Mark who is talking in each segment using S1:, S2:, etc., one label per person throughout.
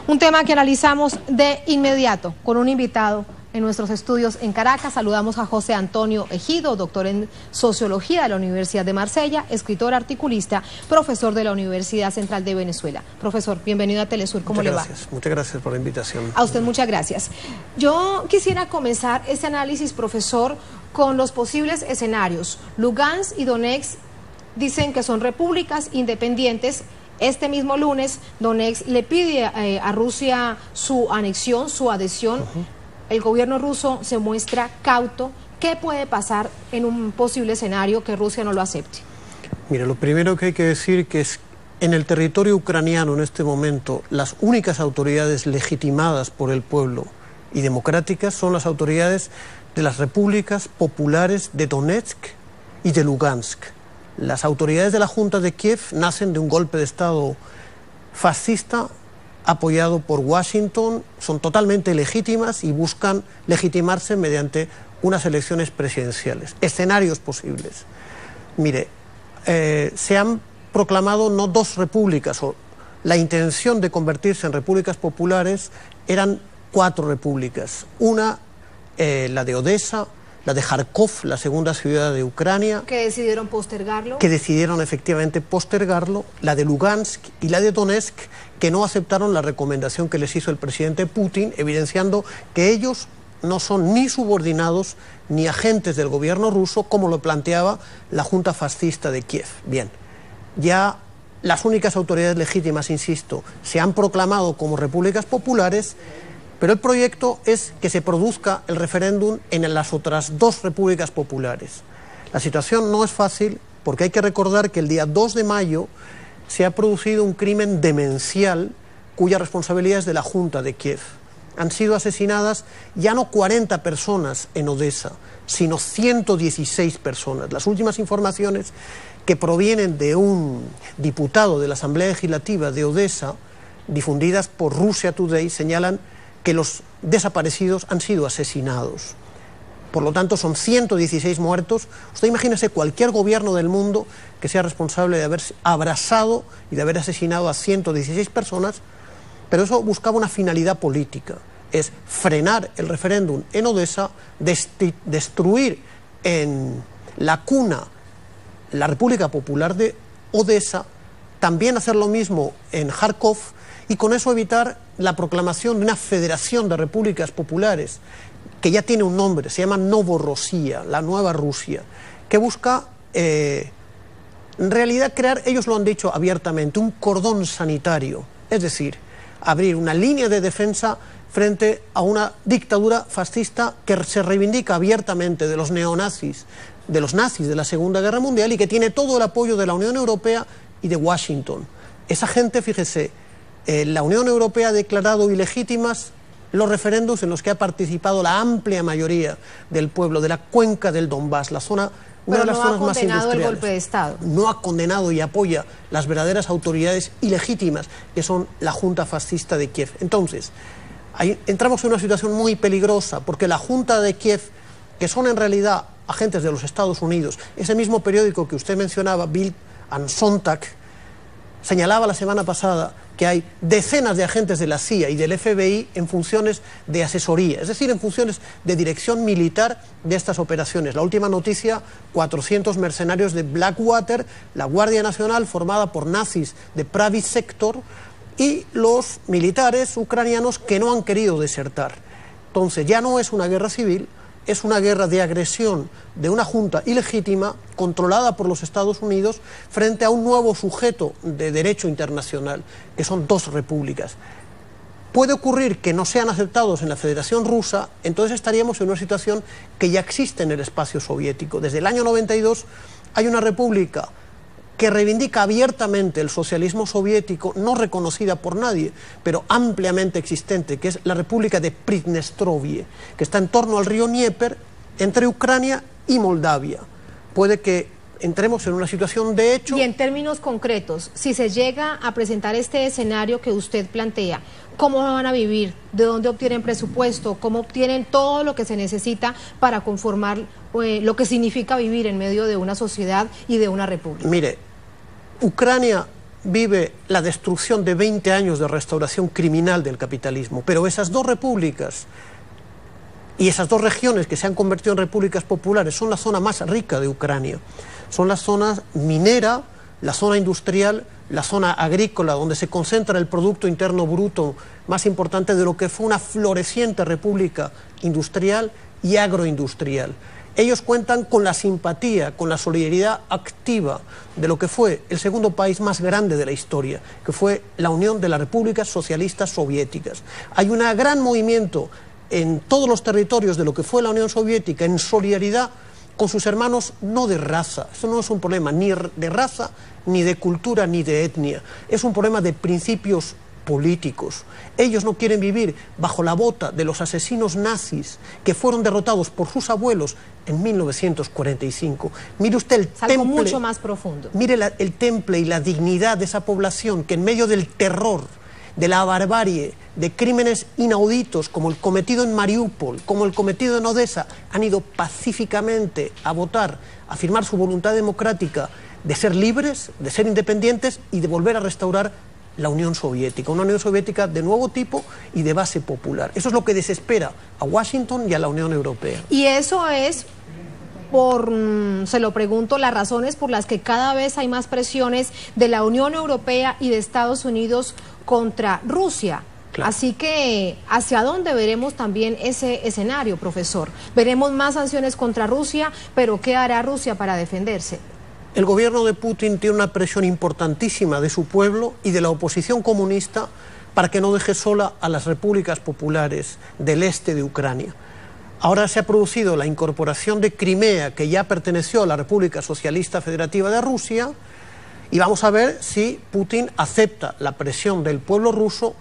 S1: Un tema que analizamos de inmediato con un invitado en nuestros estudios en Caracas. Saludamos a José Antonio Ejido, doctor en Sociología de la Universidad de Marsella, escritor, articulista, profesor de la Universidad Central de Venezuela. Profesor, bienvenido a Telesur, ¿cómo le va?
S2: Muchas gracias por la invitación.
S1: A usted muchas gracias. Yo quisiera comenzar este análisis, profesor, con los posibles escenarios. Lugansk y Donetsk dicen que son repúblicas independientes. Este mismo lunes, Donetsk le pide a Rusia su anexión, su adhesión. El gobierno ruso se muestra cauto. ¿Qué puede pasar en un posible escenario que Rusia no lo acepte?
S2: Mire, lo primero que hay que decir que es en el territorio ucraniano en este momento las únicas autoridades legitimadas por el pueblo y democráticas son las autoridades de las repúblicas populares de Donetsk y de Lugansk. Las autoridades de la Junta de Kiev nacen de un golpe de Estado fascista apoyado por Washington, son totalmente legítimas y buscan legitimarse mediante unas elecciones presidenciales. Escenarios posibles. Mire, se han proclamado no dos repúblicas, o la intención de convertirse en repúblicas populares eran 4 repúblicas. Una, la de Odessa, la de Kharkov, la segunda ciudad de Ucrania.
S1: ¿Que decidieron postergarlo?
S2: Que decidieron efectivamente postergarlo, la de Lugansk y la de Donetsk, que no aceptaron la recomendación que les hizo el presidente Putin, evidenciando que ellos no son ni subordinados ni agentes del gobierno ruso, como lo planteaba la Junta Fascista de Kiev. Bien, ya las únicas autoridades legítimas, insisto, se han proclamado como repúblicas populares, pero el proyecto es que se produzca el referéndum en las otras 2 repúblicas populares. La situación no es fácil porque hay que recordar que el día 2 de mayo se ha producido un crimen demencial cuya responsabilidad es de la Junta de Kiev. Han sido asesinadas ya no 40 personas en Odessa, sino 116 personas. Las últimas informaciones que provienen de un diputado de la Asamblea Legislativa de Odessa, difundidas por Russia Today, señalan que los desaparecidos han sido asesinados. Por lo tanto, son 116 muertos. Usted imagínese cualquier gobierno del mundo que sea responsable de haber abrazado y de haber asesinado a 116 personas, pero eso buscaba una finalidad política, es frenar el referéndum en Odessa, destruir en la cuna la República Popular de Odessa, también hacer lo mismo en Kharkov, y con eso evitar la proclamación de una federación de repúblicas populares que ya tiene un nombre, se llama Novorossiya, la nueva Rusia, que busca en realidad crear, ellos lo han dicho abiertamente, un cordón sanitario, es decir, abrir una línea de defensa frente a una dictadura fascista que se reivindica abiertamente de los neonazis, de los nazis de la Segunda Guerra Mundial y que tiene todo el apoyo de la Unión Europea y de Washington. Esa gente, fíjese, la Unión Europea ha declarado ilegítimas los referendos en los que ha participado la amplia mayoría del pueblo de la cuenca del Donbass, la zona, una de las zonas más industriales.
S1: Pero no ha condenado el golpe de Estado.
S2: No ha condenado y apoya las verdaderas autoridades ilegítimas, que son la Junta Fascista de Kiev. Entonces, ahí entramos en una situación muy peligrosa, porque la Junta de Kiev, que son en realidad agentes de los Estados Unidos, ese mismo periódico que usted mencionaba, Bild and Sonntag, señalaba la semana pasada que hay decenas de agentes de la CIA y del FBI en funciones de asesoría, es decir, en funciones de dirección militar de estas operaciones. La última noticia, 400 mercenarios de Blackwater, la Guardia Nacional formada por nazis de Pravy Sector y los militares ucranianos que no han querido desertar. Entonces ya no es una guerra civil, es una guerra de agresión de una junta ilegítima controlada por los Estados Unidos frente a un nuevo sujeto de derecho internacional, que son 2 repúblicas. Puede ocurrir que no sean aceptados en la Federación Rusa, entonces estaríamos en una situación que ya existe en el espacio soviético. Desde el año 92 hay una república que reivindica abiertamente el socialismo soviético, no reconocida por nadie, pero ampliamente existente, que es la República de Pridnestrovie, que está en torno al río Dnieper, entre Ucrania y Moldavia. Puede que entremos en una situación de hecho...
S1: Y en términos concretos, si se llega a presentar este escenario que usted plantea, ¿cómo van a vivir? ¿De dónde obtienen presupuesto? ¿Cómo obtienen todo lo que se necesita para conformar lo que significa vivir en medio de una sociedad y de una república?
S2: Mire, Ucrania vive la destrucción de 20 años de restauración criminal del capitalismo, pero esas dos repúblicas y esas dos regiones que se han convertido en repúblicas populares son la zona más rica de Ucrania, son la zona minera, la zona industrial, la zona agrícola, donde se concentra el Producto Interno Bruto más importante de lo que fue una floreciente república industrial y agroindustrial. Ellos cuentan con la simpatía, con la solidaridad activa de lo que fue el segundo país más grande de la historia, que fue la Unión de las Repúblicas Socialistas Soviéticas. Hay un gran movimiento en todos los territorios de lo que fue la Unión Soviética en solidaridad con sus hermanos, no de raza. Eso no es un problema ni de raza, ni de cultura, ni de etnia. Es un problema de principios políticos. Ellos no quieren vivir bajo la bota de los asesinos nazis que fueron derrotados por sus abuelos en 1945. Mire usted el temple,
S1: algo mucho más profundo.
S2: Mire el temple y la dignidad de esa población que en medio del terror, de la barbarie, de crímenes inauditos como el cometido en Mariupol, como el cometido en Odessa, han ido pacíficamente a votar, a firmar su voluntad democrática de ser libres, de ser independientes y de volver a restaurar la Unión Soviética, una Unión Soviética de nuevo tipo y de base popular. Eso es lo que desespera a Washington y a la Unión Europea.
S1: Y eso es, se lo pregunto, las razones por las que cada vez hay más presiones de la Unión Europea y de Estados Unidos contra Rusia. Claro. Así que, ¿hacia dónde veremos también ese escenario, profesor? Veremos más sanciones contra Rusia, pero ¿qué hará Rusia para defenderse?
S2: El gobierno de Putin tiene una presión importantísima de su pueblo y de la oposición comunista para que no deje sola a las repúblicas populares del este de Ucrania. Ahora se ha producido la incorporación de Crimea, que ya perteneció a la República Socialista Federativa de Rusia, y vamos a ver si Putin acepta la presión del pueblo ruso,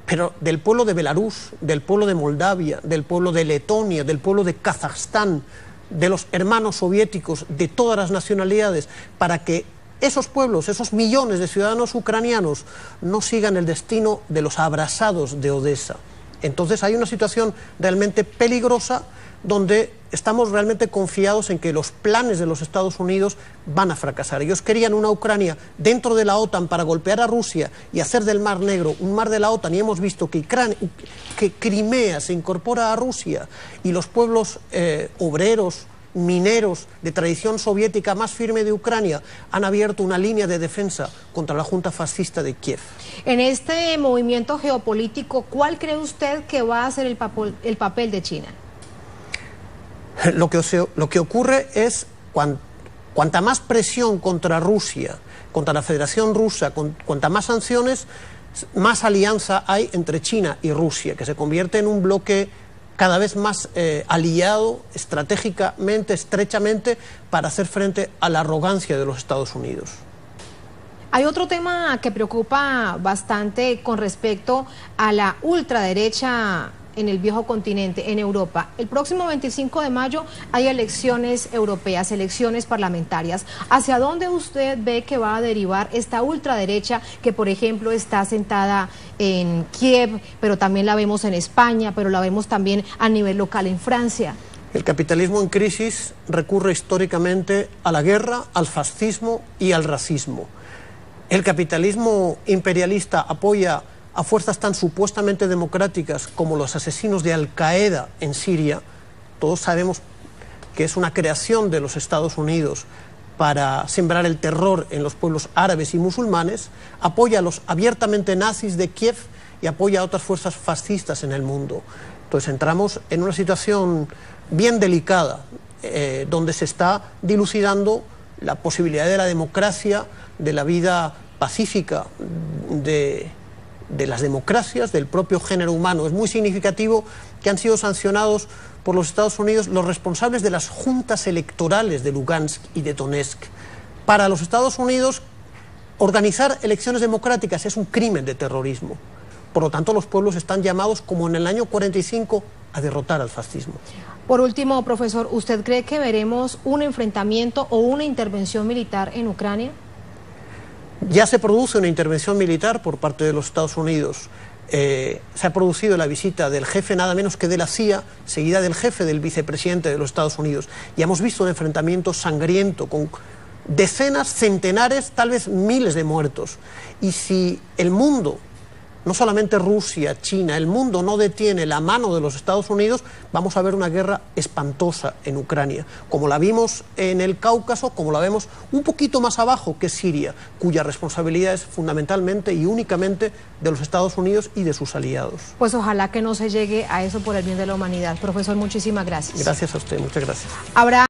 S2: pero del pueblo de Belarus, del pueblo de Moldavia, del pueblo de Letonia, del pueblo de Kazajstán, de los hermanos soviéticos, de todas las nacionalidades, para que esos pueblos, esos millones de ciudadanos ucranianos no sigan el destino de los abrasados de Odessa. Entonces hay una situación realmente peligrosa donde estamos realmente confiados en que los planes de los Estados Unidos van a fracasar. Ellos querían una Ucrania dentro de la OTAN para golpear a Rusia y hacer del Mar Negro un mar de la OTAN, y hemos visto que Crimea se incorpora a Rusia y los pueblos obreros, mineros de tradición soviética más firme de Ucrania han abierto una línea de defensa contra la Junta fascista de Kiev.
S1: En este movimiento geopolítico, ¿cuál cree usted que va a ser el papel de China?
S2: Lo que ocurre es cuanta más presión contra Rusia, contra la Federación Rusa, cuanta más sanciones, más alianza hay entre China y Rusia, que se convierte en un bloque cada vez más aliado estratégicamente, estrechamente, para hacer frente a la arrogancia de los Estados Unidos.
S1: Hay otro tema que preocupa bastante con respecto a la ultraderecha en el viejo continente, en Europa. El próximo 25 de mayo hay elecciones europeas, elecciones parlamentarias. ¿Hacia dónde usted ve que va a derivar esta ultraderecha que, por ejemplo, está sentada en Kiev, pero también la vemos en España, pero la vemos también a nivel local en Francia?
S2: El capitalismo en crisis recurre históricamente a la guerra, al fascismo y al racismo. El capitalismo imperialista apoya a fuerzas tan supuestamente democráticas como los asesinos de Al-Qaeda en Siria. Todos sabemos que es una creación de los Estados Unidos para sembrar el terror en los pueblos árabes y musulmanes, apoya a los abiertamente nazis de Kiev y apoya a otras fuerzas fascistas en el mundo. Entonces entramos en una situación bien delicada, donde se está dilucidando la posibilidad de la democracia, de la vida pacífica de las democracias, del propio género humano. Es muy significativo que han sido sancionados por los Estados Unidos los responsables de las juntas electorales de Lugansk y de Donetsk. Para los Estados Unidos, organizar elecciones democráticas es un crimen de terrorismo. Por lo tanto, los pueblos están llamados, como en el año 45, a derrotar al fascismo.
S1: Por último, profesor, ¿usted cree que veremos un enfrentamiento o una intervención militar en Ucrania?
S2: Ya se produce una intervención militar por parte de los Estados Unidos. Se ha producido la visita del jefe nada menos que de la CIA, seguida del jefe del vicepresidente de los Estados Unidos. Y hemos visto un enfrentamiento sangriento con decenas, centenares, tal vez miles de muertos. Y si el mundo, no solamente Rusia, China, el mundo no detiene la mano de los Estados Unidos, vamos a ver una guerra espantosa en Ucrania, como la vimos en el Cáucaso, como la vemos un poquito más abajo, que es Siria, cuya responsabilidad es fundamentalmente y únicamente de los Estados Unidos y de sus aliados.
S1: Pues ojalá que no se llegue a eso por el bien de la humanidad. Profesor, muchísimas gracias.
S2: Gracias a usted, muchas gracias.
S1: Habrá